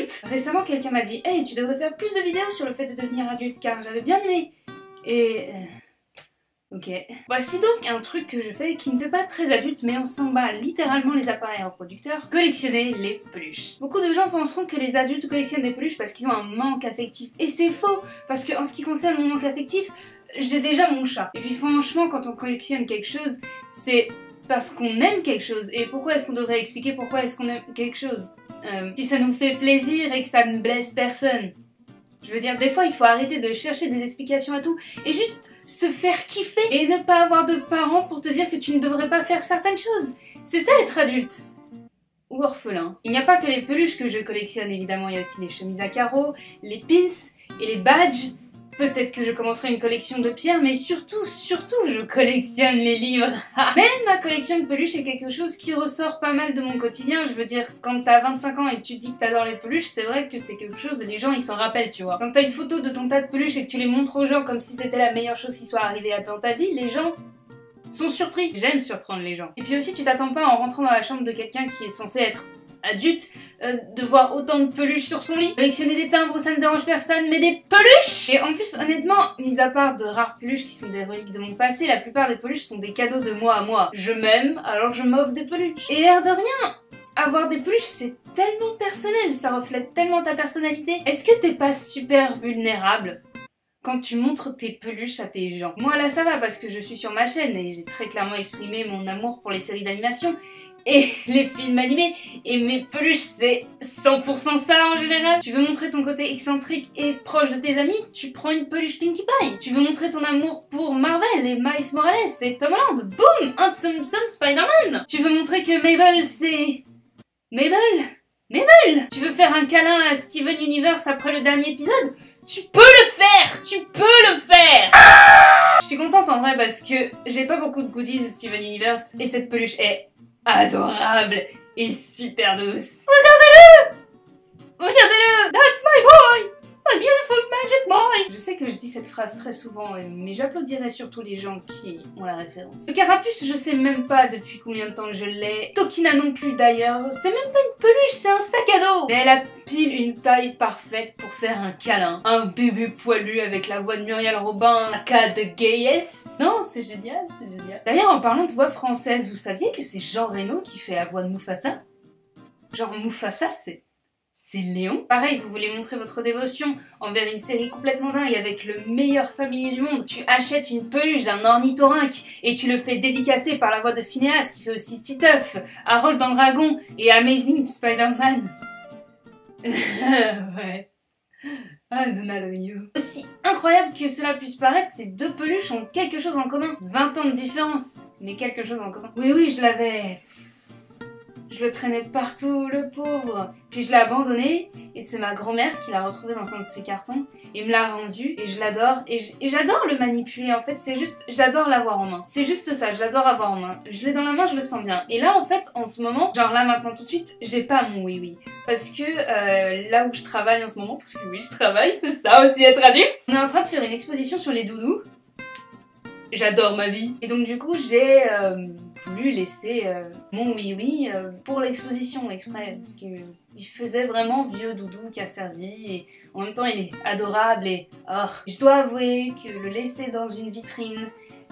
adulte. Récemment, quelqu'un m'a dit « Hey, tu devrais faire plus de vidéos sur le fait de devenir adulte, car j'avais bien aimé. » Et... ok. Voici donc un truc que je fais qui ne fait pas très adulte, mais on s'emballe littéralement les appareils reproducteurs. Collectionner les peluches. Beaucoup de gens penseront que les adultes collectionnent des peluches parce qu'ils ont un manque affectif. Et c'est faux, parce que en ce qui concerne mon manque affectif, j'ai déjà mon chat. Et puis franchement, quand on collectionne quelque chose, c'est parce qu'on aime quelque chose. Et pourquoi est-ce qu'on devrait expliquer pourquoi est-ce qu'on aime quelque chose si ça nous fait plaisir et que ça ne blesse personne. Je veux dire, des fois, il faut arrêter de chercher des explications à tout et juste se faire kiffer et ne pas avoir de parents pour te dire que tu ne devrais pas faire certaines choses. C'est ça être adulte. Ou orphelin. Il n'y a pas que les peluches que je collectionne, évidemment, il y a aussi les chemises à carreaux, les pins et les badges. Peut-être que je commencerai une collection de pierres, mais surtout, je collectionne les livres. Mais ma collection de peluches est quelque chose qui ressort pas mal de mon quotidien. Je veux dire, quand t'as 25 ans et que tu dis que t'adores les peluches, c'est vrai que c'est quelque chose et les gens ils s'en rappellent, tu vois. Quand t'as une photo de ton tas de peluches et que tu les montres aux gens comme si c'était la meilleure chose qui soit arrivée dans ta vie, les gens sont surpris. J'aime surprendre les gens. Et puis aussi, tu t'attends pas en rentrant dans la chambre de quelqu'un qui est censé être adulte, de voir autant de peluches sur son lit. Collectionner des timbres, ça ne dérange personne, mais des peluches! Et en plus, honnêtement, mis à part de rares peluches qui sont des reliques de mon passé, la plupart des peluches sont des cadeaux de moi à moi. Je m'aime, alors je m'offre des peluches. Et l'air de rien, avoir des peluches, c'est tellement personnel, ça reflète tellement ta personnalité. Est-ce que t'es pas super vulnérable quand tu montres tes peluches à tes gens? Moi là ça va parce que je suis sur ma chaîne et j'ai très clairement exprimé mon amour pour les séries d'animation et les films animés, et mes peluches c'est 100% ça en général. Tu veux montrer ton côté excentrique et proche de tes amis, tu prends une peluche Pinkie Pie. Tu veux montrer ton amour pour Marvel et Miles Morales et Tom Holland, boum, un Tsum Tsum Spider-Man. Tu veux montrer que Mabel c'est... Mabel! Tu veux faire un câlin à Steven Universe après le dernier épisode? Tu peux le faire! Tu peux le faire! Je suis contente en vrai parce que j'ai pas beaucoup de goodies Steven Universe et cette peluche est adorable et super douce. Regardez-le! Regardez-le! That's my boy! My beautiful magic boy! Je sais que je dis cette phrase très souvent, mais j'applaudirais surtout les gens qui ont la référence. Le carapuce, je sais même pas depuis combien de temps je l'ai. Tokina non plus d'ailleurs. C'est même pas une peluche, c'est un sac à dos! Mais elle a pile une taille parfaite pour faire un câlin. Un bébé poilu avec la voix de Muriel Robin, aka The Gayest. Non, c'est génial, c'est génial. D'ailleurs, en parlant de voix française, vous saviez que c'est Jean Reno qui fait la voix de Mufasa? Genre Mufasa, c'est Léon. Pareil, vous voulez montrer votre dévotion envers une série complètement dingue avec le meilleur familier du monde. Tu achètes une peluche d'un ornithorynque et tu le fais dédicacer par la voix de Phineas qui fait aussi Titeuf, Harold dans Dragon et Amazing Spider-Man. Ouais. Ah, Donald Rio. Aussi incroyable que cela puisse paraître, ces deux peluches ont quelque chose en commun. 20 ans de différence, mais quelque chose en commun. Oui, je l'avais... Je le traînais partout, le pauvre. Puis je l'ai abandonné, et c'est ma grand-mère qui l'a retrouvé dans un de ses cartons, et me l'a rendu, et je l'adore, et j'adore le manipuler, en fait, c'est juste, j'adore l'avoir en main. C'est juste ça, je l'adore avoir en main. Je l'ai dans la main, je le sens bien. Et là, en fait, en ce moment, genre là, maintenant, tout de suite, j'ai pas mon oui-oui. Parce que là où je travaille en ce moment, parce que oui, je travaille, c'est ça aussi être adulte, on est en train de faire une exposition sur les doudous. J'adore ma vie. Et donc du coup, j'ai voulu laisser mon oui-oui pour l'exposition exprès, parce qu'il faisait vraiment vieux doudou qui a servi, et en même temps il est adorable, et je dois avouer que le laisser dans une vitrine,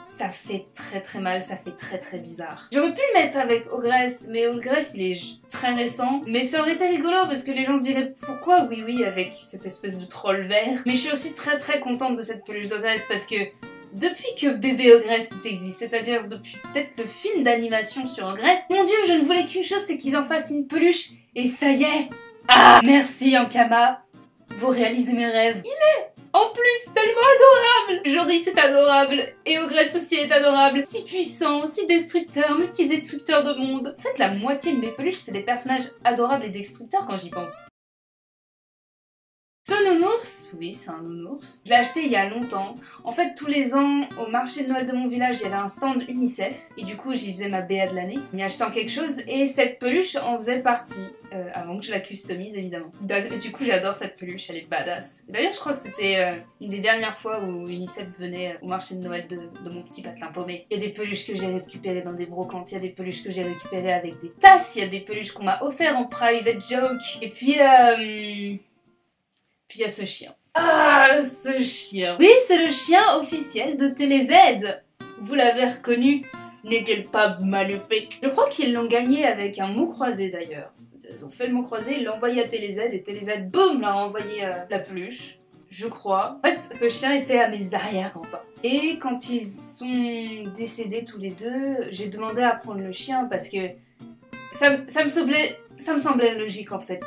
ça fait très mal, ça fait très bizarre. J'aurais pu le mettre avec Ogrest, mais Ogrest il est très récent, mais ça aurait été rigolo parce que les gens se diraient pourquoi oui avec cette espèce de troll vert. Mais je suis aussi très contente de cette peluche d'Ogrest parce que depuis que bébé Ogrest existe, c'est-à-dire depuis peut-être le film d'animation sur Ogrest, mon dieu, je ne voulais qu'une chose, c'est qu'ils en fassent une peluche, et ça y est. Ah, merci Ankama, vous réalisez mes rêves. Il est en plus tellement adorable. Jordi c'est adorable, et Ogrest aussi est adorable, si puissant, si destructeur, multidestructeur de monde. En fait, la moitié de mes peluches, c'est des personnages adorables et destructeurs quand j'y pense. Ce nounours, oui c'est un nounours, je l'ai acheté il y a longtemps. En fait tous les ans au marché de Noël de mon village il y avait un stand UNICEF et du coup j'y faisais ma BA de l'année en y achetant quelque chose et cette peluche en faisait partie avant que je la customise évidemment. Du coup j'adore cette peluche, elle est badass. D'ailleurs je crois que c'était une des dernières fois où UNICEF venait au marché de Noël de mon petit patelin paumé. Il y a des peluches que j'ai récupérées dans des brocantes, il y a des peluches que j'ai récupérées avec des tasses, il y a des peluches qu'on m'a offert en private joke et puis il y a ce chien. Ah, ce chien. Oui, c'est le chien officiel de TéléZ. Vous l'avez reconnu. N'est-il pas magnifique? Je crois qu'ils l'ont gagné avec un mot croisé d'ailleurs. Ils ont fait le mot croisé, ils l'ont envoyé à TéléZ et TéléZ, boum, leur a envoyé la peluche. Je crois. En fait, ce chien était à mes arrière-grands-parents. Et quand ils sont décédés tous les deux, j'ai demandé à prendre le chien parce que ça me semblait logique en fait,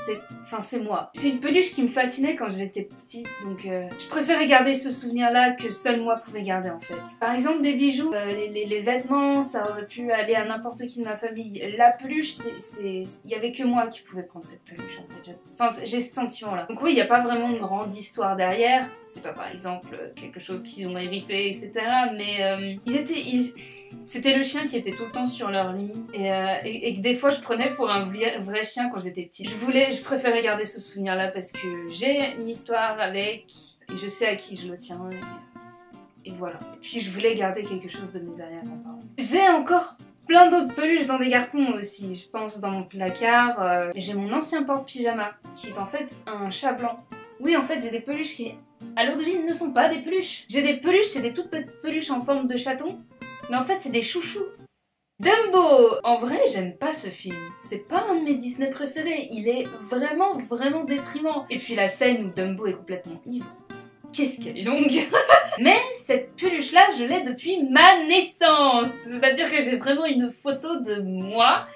c'est moi. C'est une peluche qui me fascinait quand j'étais petite, donc je préférais garder ce souvenir-là que seul moi pouvais garder en fait. Par exemple des bijoux, les vêtements, ça aurait pu aller à n'importe qui de ma famille. La peluche, il y avait que moi qui pouvais prendre cette peluche en fait. Enfin, j'ai ce sentiment-là. Donc oui, il n'y a pas vraiment de grande histoire derrière. C'est pas par exemple quelque chose qu'ils ont hérité, etc. Mais c'était le chien qui était tout le temps sur leur lit et que des fois je prenais pour un vrai chien quand j'étais petite. Je préférais garder ce souvenir là parce que j'ai une histoire avec et je sais à qui je le tiens et voilà. Et puis je voulais garder quelque chose de mes arrière-grands-parents. J'ai encore plein d'autres peluches dans des cartons aussi. Je pense dans mon placard. J'ai mon ancien porte-pyjama qui est en fait un chat blanc. Oui, en fait j'ai des peluches qui à l'origine ne sont pas des peluches. J'ai des peluches, c'est des toutes petites peluches en forme de chaton. Mais en fait, c'est des chouchous. Dumbo! En vrai, j'aime pas ce film. C'est pas un de mes Disney préférés. Il est vraiment, vraiment déprimant. Et puis la scène où Dumbo est complètement ivre. Qu'est-ce qu'elle est longue! Mais cette peluche-là, je l'ai depuis ma naissance! C'est-à-dire que j'ai vraiment une photo de moi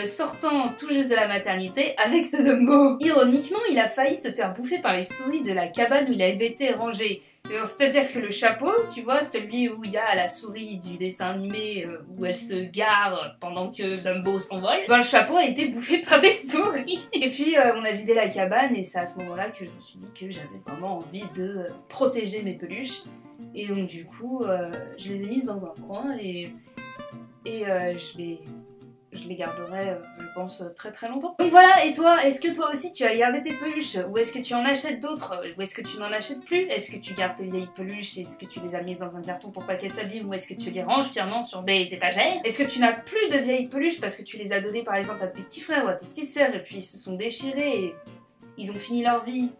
sortant tout juste de la maternité avec ce Dumbo. Ironiquement, il a failli se faire bouffer par les souris de la cabane où il avait été rangé. C'est-à-dire que le chapeau, tu vois, celui où il y a la souris du dessin animé où elle se gare pendant que Dumbo s'envole, ben le chapeau a été bouffé par des souris. Et puis on a vidé la cabane et c'est à ce moment-là que je me suis dit que j'avais vraiment envie de protéger mes peluches. Et donc du coup, je les ai mises dans un coin et je les garderai, je pense, très très longtemps. Donc voilà, et toi, est-ce que toi aussi tu as gardé tes peluches? Ou est-ce que tu en achètes d'autres? Ou est-ce que tu n'en achètes plus? Est-ce que tu gardes tes vieilles peluches? Est-ce que tu les as mises dans un carton pour pas qu'elles s'abîment? Ou est-ce que tu les ranges fièrement sur des étagères? Est-ce que tu n'as plus de vieilles peluches parce que tu les as données par exemple à tes petits frères ou à tes petites sœurs et puis ils se sont déchirés et ils ont fini leur vie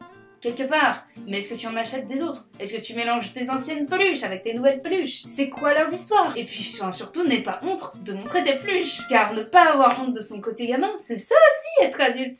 quelque part? Mais est-ce que tu en achètes des autres? Est-ce que tu mélanges tes anciennes peluches avec tes nouvelles peluches? C'est quoi leurs histoires? Et puis surtout, n'aie pas honte de montrer tes peluches, car ne pas avoir honte de son côté gamin, c'est ça aussi être adulte.